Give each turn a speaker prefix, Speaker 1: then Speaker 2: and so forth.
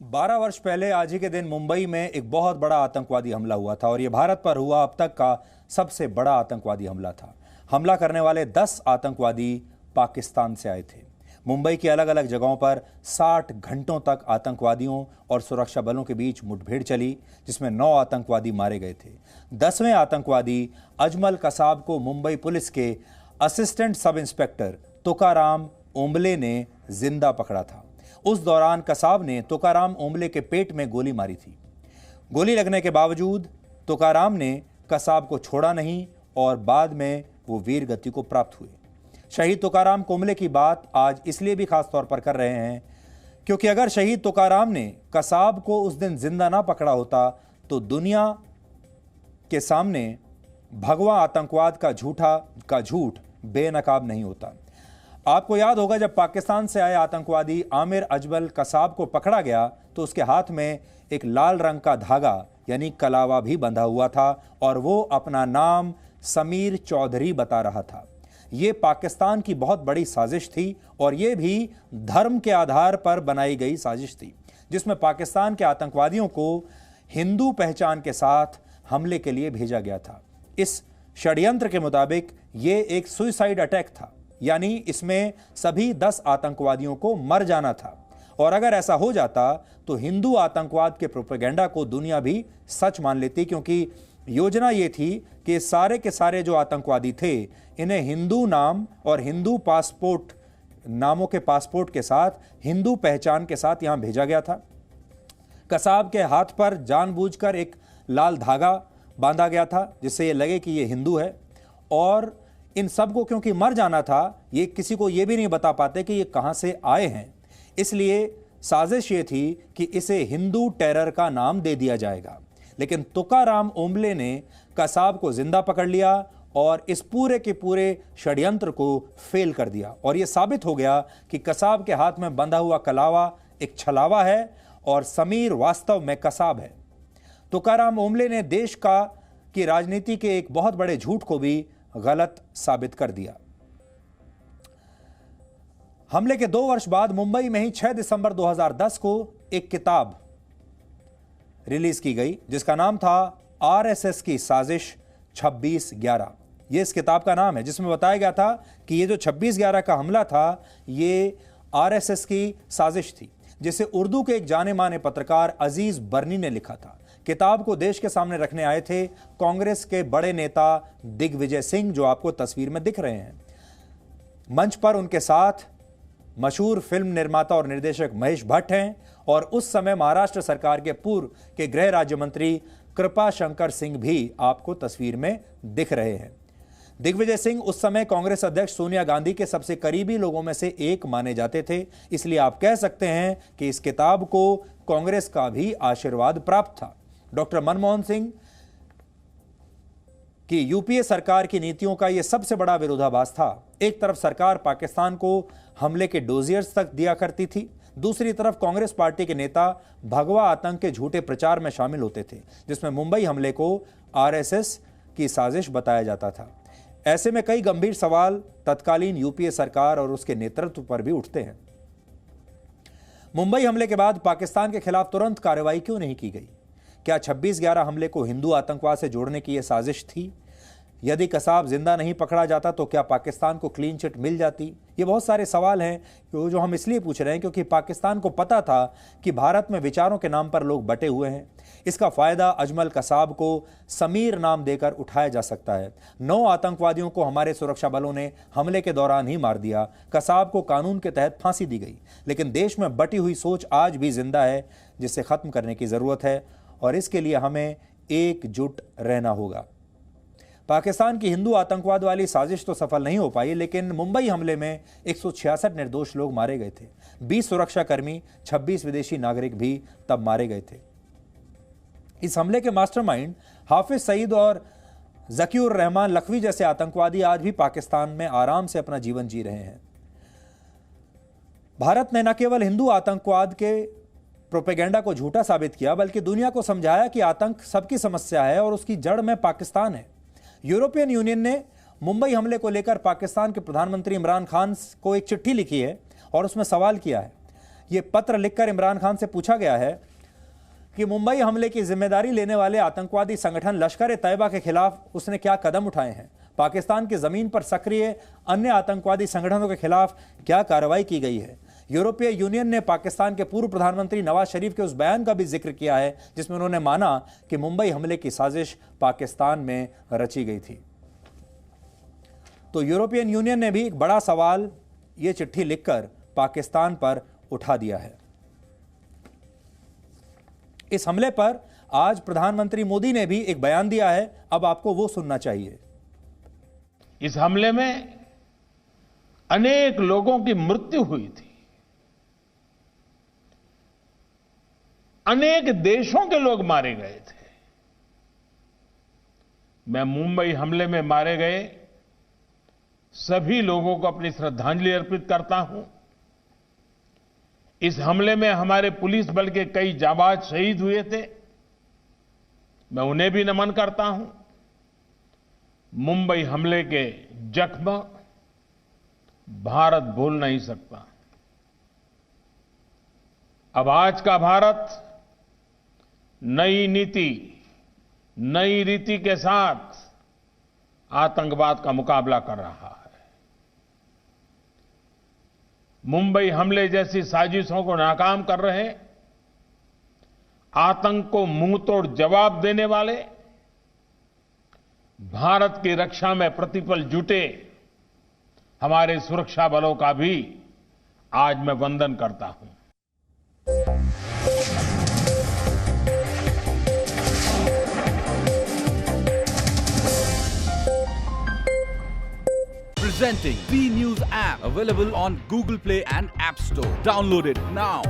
Speaker 1: 12 वर्ष पहले आज ही के दिन मुंबई में एक बहुत बड़ा आतंकवादी हमला हुआ था और यह भारत पर हुआ अब तक का सबसे बड़ा आतंकवादी हमला था। हमला करने वाले 10 आतंकवादी पाकिस्तान से आए थे। मुंबई की अलग अलग जगहों पर 60 घंटों तक आतंकवादियों और सुरक्षा बलों के बीच मुठभेड़ चली, जिसमें 9 आतंकवादी मारे गए थे। 10वें आतंकवादी अजमल कसाब को मुंबई पुलिस के assistant sub inspector Tukaram Ombale ने जिंदा पकड़ा था। उस दौरान कसाब ने तुकाराम ओंबले के पेट में गोली मारी थी। गोली लगने के बावजूद तुकाराम ने कसाब को छोड़ा नहीं और बाद में वो वीर गति को प्राप्त हुए। शहीद तुकाराम ओंबले की बात आज इसलिए भी खास तौर पर कर रहे हैं क्योंकि अगर शहीद तुकाराम ने कसाब को उस दिन जिंदा ना पकड़ा होता तो दुनिया के सामने भगवा आतंकवाद का झूठ बेनकाब नहीं होता। आपको याद होगा जब पाकिस्तान से आए आतंकवादी आमिर अजमल कसाब को पकड़ा गया तो उसके हाथ में एक लाल रंग का धागा यानी कलावा भी बंधा हुआ था और वो अपना नाम समीर चौधरी बता रहा था। ये पाकिस्तान की बहुत बड़ी साजिश थी और ये भी धर्म के आधार पर बनाई गई साजिश थी, जिसमें पाकिस्तान के आतंकवादियों को हिंदू पहचान के साथ हमले के लिए भेजा गया था। इस षड्यंत्र के मुताबिक ये एक सुसाइड अटैक था, यानी इसमें सभी 10 आतंकवादियों को मर जाना था। और अगर ऐसा हो जाता तो हिंदू आतंकवाद के प्रोपेगेंडा को दुनिया भी सच मान लेती, क्योंकि योजना ये थी कि सारे के सारे जो आतंकवादी थे इन्हें हिंदू नाम और हिंदू पासपोर्ट नामों के पासपोर्ट के साथ हिंदू पहचान के साथ यहां भेजा गया था। कसाब के हाथ पर जानबूझकर एक लाल धागा बांधा गया था जिससे ये लगे कि ये हिंदू है, और इन सबको क्योंकि मर जाना था, ये किसी को ये भी नहीं बता पाते कि ये कहां से आए हैं। इसलिए साजिश ये थी कि इसे हिंदू टेरर का नाम दे दिया जाएगा। लेकिन तुकाराम ओंबले ने कसाब को जिंदा पकड़ लिया और इस पूरे के पूरे षड्यंत्र को फेल कर दिया और यह साबित हो गया कि कसाब के हाथ में बंधा हुआ कलावा एक छलावा है और समीर वास्तव में कसाब है। तुकाराम ओंबले ने देश की राजनीति के एक बहुत बड़े झूठ को भी गलत साबित कर दिया। हमले के 2 वर्ष बाद मुंबई में ही 6 दिसंबर 2010 को एक किताब रिलीज की गई जिसका नाम था आरएसएस की साजिश 26/11। यह इस किताब का नाम है, जिसमें बताया गया था कि यह जो 26/11 का हमला था ये आरएसएस की साजिश थी, जिसे उर्दू के एक जाने माने पत्रकार अजीज बर्नी ने लिखा था। किताब को देश के सामने रखने आए थे कांग्रेस के बड़े नेता दिग्विजय सिंह, जो आपको तस्वीर में दिख रहे हैं। मंच पर उनके साथ मशहूर फिल्म निर्माता और निर्देशक महेश भट्ट हैं और उस समय महाराष्ट्र सरकार के पूर्व के गृह राज्य मंत्री कृपा शंकर सिंह भी आपको तस्वीर में दिख रहे हैं। दिग्विजय सिंह उस समय कांग्रेस अध्यक्ष सोनिया गांधी के सबसे करीबी लोगों में से एक माने जाते थे, इसलिए आप कह सकते हैं कि इस किताब को कांग्रेस का भी आशीर्वाद प्राप्त था। डॉक्टर मनमोहन सिंह की यूपीए सरकार की नीतियों का यह सबसे बड़ा विरोधाभास था। एक तरफ सरकार पाकिस्तान को हमले के डोजियर्स तक दिया करती थी, दूसरी तरफ कांग्रेस पार्टी के नेता भगवा आतंक के झूठे प्रचार में शामिल होते थे, जिसमें मुंबई हमले को आरएसएस की साजिश बताया जाता था। ऐसे में कई गंभीर सवाल तत्कालीन यूपीए सरकार और उसके नेतृत्व पर भी उठते हैं। मुंबई हमले के बाद पाकिस्तान के खिलाफ तुरंत कार्रवाई क्यों नहीं की गई? क्या 26/11 हमले को हिंदू आतंकवाद से जोड़ने की यह साजिश थी? यदि कसाब जिंदा नहीं पकड़ा जाता तो क्या पाकिस्तान को क्लीन चिट मिल जाती? ये बहुत सारे सवाल हैं जो हम इसलिए पूछ रहे हैं क्योंकि पाकिस्तान को पता था कि भारत में विचारों के नाम पर लोग बटे हुए हैं। इसका फायदा अजमल कसाब को समीर नाम देकर उठाया जा सकता है। 9 आतंकवादियों को हमारे सुरक्षा बलों ने हमले के दौरान ही मार दिया। कसाब को कानून के तहत फांसी दी गई, लेकिन देश में बटी हुई सोच आज भी जिंदा है, जिसे खत्म करने की जरूरत है और इसके लिए हमें एकजुट रहना होगा। पाकिस्तान की हिंदू आतंकवाद वाली साजिश तो सफल नहीं हो पाई, लेकिन मुंबई हमले में 166 निर्दोष लोग मारे गए थे। 20 सुरक्षाकर्मी, 26 विदेशी नागरिक भी तब मारे गए थे। इस हमले के मास्टरमाइंड हाफिज सईद और जकीउर रहमान लखवी जैसे आतंकवादी आज भी पाकिस्तान में आराम से अपना जीवन जी रहे हैं। भारत ने न केवल हिंदू आतंकवाद के प्रोपेगेंडा को झूठा साबित किया, बल्कि दुनिया को समझाया कि आतंक सबकी समस्या है और उसकी जड़ में पाकिस्तान है। यूरोपियन यूनियन ने मुंबई हमले को लेकर पाकिस्तान के प्रधानमंत्री इमरान खान को एक चिट्ठी लिखी है और उसमें सवाल किया है ये पत्र लिखकर इमरान खान से पूछा गया है कि मुंबई हमले की जिम्मेदारी लेने वाले आतंकवादी संगठन लश्कर ए तैयबा के खिलाफ उसने क्या कदम उठाए हैं, पाकिस्तान की जमीन पर सक्रिय अन्य आतंकवादी संगठनों के खिलाफ क्या कार्रवाई की गई है। यूरोपीय यूनियन ने पाकिस्तान के पूर्व प्रधानमंत्री नवाज शरीफ के उस बयान का भी जिक्र किया है जिसमें उन्होंने माना कि मुंबई हमले की साजिश पाकिस्तान में रची गई थी। तो यूरोपियन यूनियन ने भी एक बड़ा सवाल ये चिट्ठी लिखकर पाकिस्तान पर उठा दिया है। इस हमले पर आज प्रधानमंत्री मोदी ने भी एक बयान दिया है, अब आपको वो सुनना चाहिए।
Speaker 2: इस हमले में अनेक लोगों की मृत्यु हुई थी, अनेक देशों के लोग मारे गए थे। मैं मुंबई हमले में मारे गए सभी लोगों को अपनी श्रद्धांजलि अर्पित करता हूं। इस हमले में हमारे पुलिस बल के कई जाबाज शहीद हुए थे, मैं उन्हें भी नमन करता हूं। मुंबई हमले के जख्म भारत भूल नहीं सकता। अब आज का भारत नई नीति, नई रीति के साथ आतंकवाद का मुकाबला कर रहा है। मुंबई हमले जैसी साजिशों को नाकाम कर रहे, आतंक को मुंहतोड़ जवाब देने वाले, भारत की रक्षा में प्रतिपल जुटे हमारे सुरक्षा बलों का भी आज मैं वंदन करता हूं।
Speaker 3: Presenting B News app, available on Google Play and App Store. Download it now.